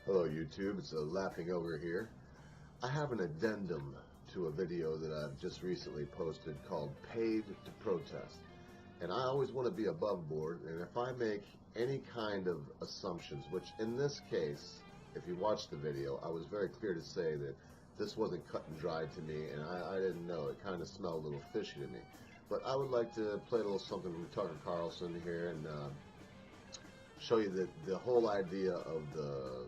Hello YouTube, it's Laughing Over here. I have an addendum to a video that I've just recently posted called Paid to Protest. And I always want to be above board, and if I make any kind of assumptions, which in this case, if you watch the video, I was very clear to say that this wasn't cut and dried to me, and I didn't know. It kind of smelled a little fishy to me. But I would like to play a little something from Tucker Carlson here and show you the whole idea of the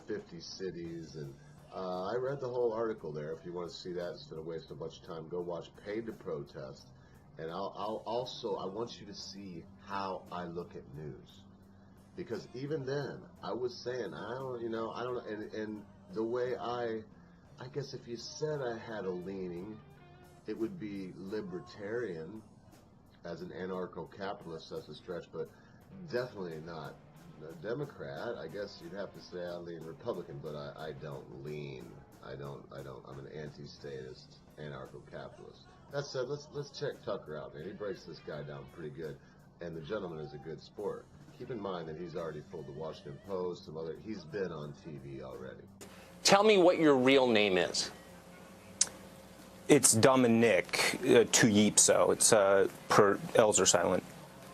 50 cities. And I read the whole article there. If you want to see that instead of wasting a bunch of time, go watch Paid to Protest. And I'll also, I want you to see how I look at news. Because even then, I was saying, I don't, and the way I guess if you said I had a leaning, it would be libertarian. As an anarcho-capitalist, that's a stretch, but definitely not a Democrat. I guess you'd have to say I lean Republican, but I don't lean. I'm an anti-statist, anarcho-capitalist. That said, let's check Tucker out, man. He breaks this guy down pretty good, and the gentleman is a good sport. Keep in mind that he's already fooled the Washington Post, he's been on TV already. Tell me what your real name is. It's Dominic Tuyipso. It's per L's are silent.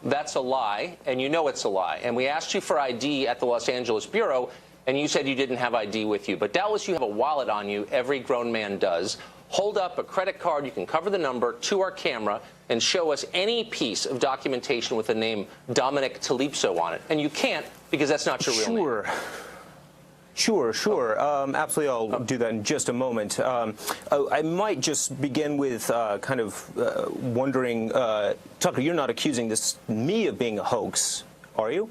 That's a lie, and you know it's a lie. And we asked you for ID at the Los Angeles Bureau, and you said you didn't have ID with you. But doubtless you have a wallet on you. Every grown man does. Hold up a credit card, you can cover the number, to our camera, and show us any piece of documentation with the name Dominic Tuyipso on it. And you can't, because that's not your real name. Sure. Absolutely, I'll do that in just a moment. I might just begin with wondering, Tucker, you're not accusing me of being a hoax, are you?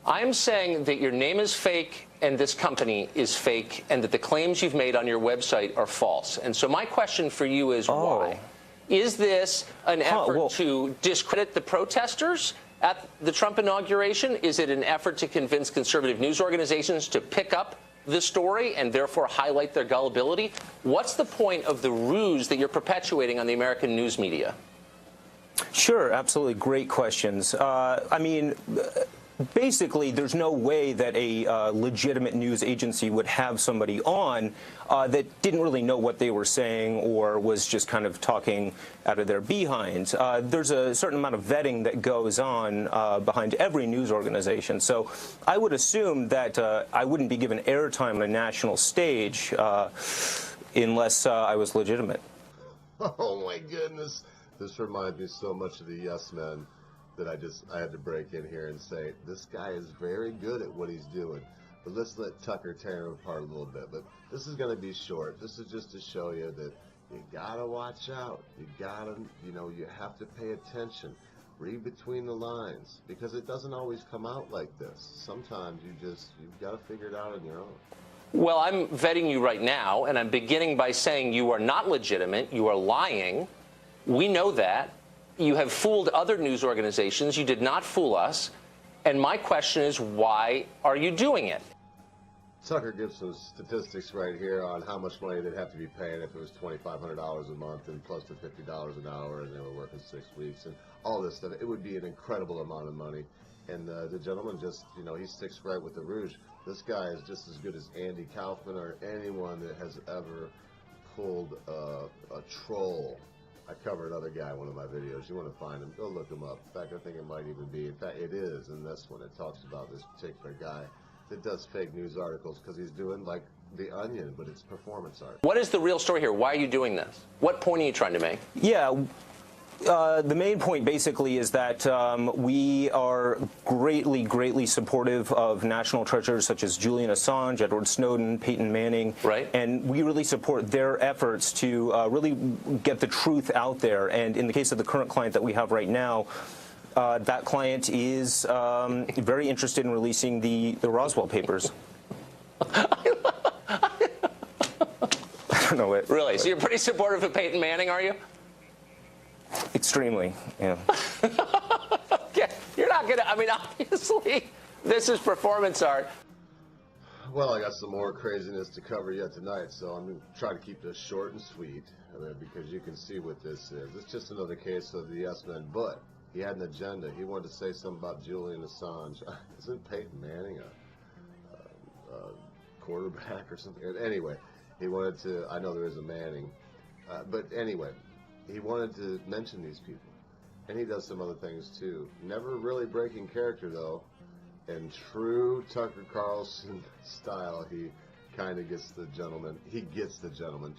I'm saying that your name is fake and this company is fake and that the claims you've made on your website are false. And so my question for you is why? Is this an effort to discredit the protesters at the Trump inauguration? Is it an effort to convince conservative news organizations to pick up the story and therefore highlight their gullibility? What's the point of the ruse that you're perpetuating on the American news media? Sure, absolutely. Great questions. Basically, there's no way that a legitimate news agency would have somebody on that didn't really know what they were saying or was just kind of talking out of their behinds. There's a certain amount of vetting that goes on behind every news organization. So I would assume that I wouldn't be given airtime on a national stage unless I was legitimate. Oh, my goodness. This reminds me so much of the Yes Men that I had to break in here and say, this guy is very good at what he's doing. But let's let Tucker tear him apart a little bit. But this is going to be short. This is just to show you that you got to watch out. You got to, you have to pay attention. Read between the lines, because it doesn't always come out like this. Sometimes you've got to figure it out on your own. Well, I'm vetting you right now, and I'm beginning by saying you are not legitimate. You are lying. We know that. You have fooled other news organizations. You did not fool us. And my question is, why are you doing it? Tucker gives some statistics right here on how much money they'd have to be paying if it was $2,500 a month and plus the $50 an hour and they were working 6 weeks and all this stuff. It would be an incredible amount of money. And the gentleman just, he sticks right with the rouge. This guy is just as good as Andy Kaufman or anyone that has ever pulled a troll. I cover another guy in one of my videos. You want to find him, go look him up. In fact, I think it might even be, in fact, it is in this one. It talks about this particular guy that does fake news articles because he's doing like The Onion, but it's performance art. What is the real story here? Why are you doing this? What point are you trying to make? Yeah. The main point basically is that we are greatly supportive of national treasures such as Julian Assange, Edward Snowden, Peyton Manning. Right. And we really support their efforts to really get the truth out there. And in the case of the current client that we have right now, that client is very interested in releasing the Roswell papers. I don't know it. Really? So you're pretty supportive of Peyton Manning, are you? Extremely, yeah. Okay. You're not going to, obviously, this is performance art. Well, I got some more craziness to cover yet tonight, so I'm going to try to keep this short and sweet, because you can see what this is. It's just another case of the Yes Men, but He had an agenda. He wanted to say something about Julian Assange. Isn't Peyton Manning a quarterback or something? Anyway, he wanted to, I know there is a Manning, but anyway, he wanted to mention these people. And he does some other things too. Never really breaking character though. In true Tucker Carlson style, he kind of gets the gentleman,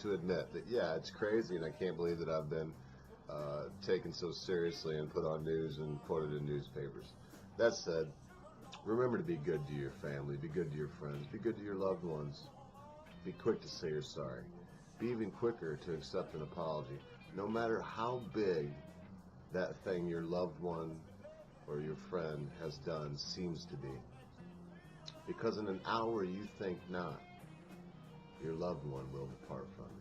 to admit that, yeah, it's crazy and I can't believe that I've been taken so seriously and put on news and quoted in newspapers. That said, remember to be good to your family, be good to your friends, be good to your loved ones. Be quick to say you're sorry. Be even quicker to accept an apology, no matter how big that thing your loved one or your friend has done seems to be. Because in an hour you think not, your loved one will depart from you.